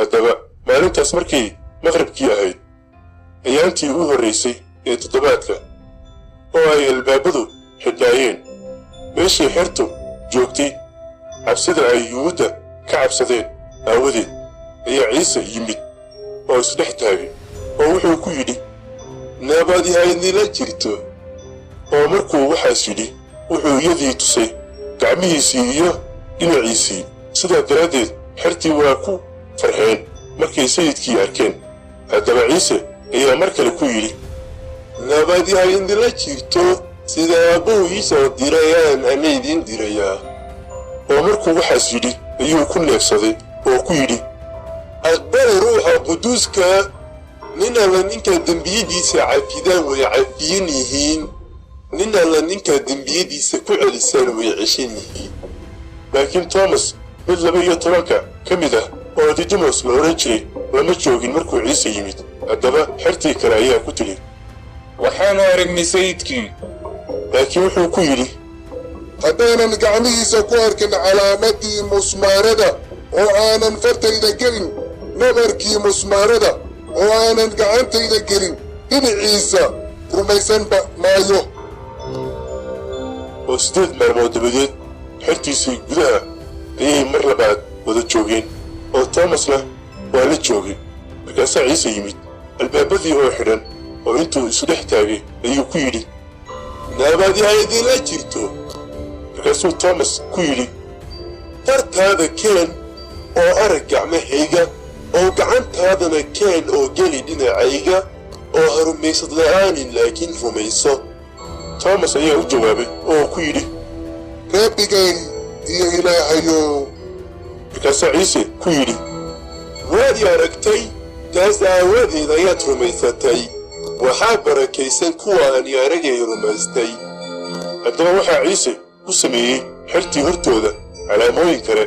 haddaba maalintaas markii maqribkii ahayd ayaantii u horraysay ee toddobaadka oo ay albaabadu xidhnaayeen meeshii xertu joogtay cabsida ay yuhuudda ka cabsadeen aawadeed ayaa ciise yimid oo isdhex taagay oo wuxuu ku yidhi nabad ha idinla jirto oo markuu waxaas yidhi wuxuu iyadii tusay gacmihiisii iyo dhinaciisii sidaa daraaddeed xertii waa ku farxeen markay sayidkii arkeen haddaba ciise ayaa mar kale ku yidhi nabad ha idinla jirto sida aabbuu ii soo dirayaan ana idiin dirayaa oo markuu waxaas yidhi ayuu ku neefsaday oo ku yidhi aqbala ruuxa quduuska nin alla ninka dembiyadiisa cafidaan way cafiyan yihiin nin alla ninka dembiyadiisa ku celisaan way ceshan yihiin laakiin toomas mid 12 ka mid ah oo didimos la oran jiray lama joogin markuu ciise yimid haddaba xertii kale ayaa ku tiri waxaanu aragnay sayidkii laakiin wuxuu ku yidhi haddaanan gacmihiisa ku arkin calaamadii musmaarada oo aanan fartayda gelin nabarkii musmaarada oo aanan gacantayda gelin dhinaciisa rumaysanba maayo oo 8 maalmood dabadeed xertiisii gudaha ayay mar labaad wada joogeen oo toomasna waa la joogay markaasaa ciise yimid albaabadii oo xidhan oo intuu isdhex taagay ayuu ku yidhi nabad ha idinla jirto markaasuu toomas ku yidhi fartaada keen oo arag gacmahayga oo gacantaadana keen oo geli dhinacayga oo ha rumaysad la'aanin laakiin rumayso toomas ayaa u jawaabay oo ku yidhi rabbigay iyo ilaahayow markaasaa ciise ku yidhi waad i aragtay taas aawadeed ayaad rumaysatay waxaa barakaysan kuwa aan i aragay rumaystay haddaba waxaa ciise ku sameeyey xertii hortooda calaamooyin kale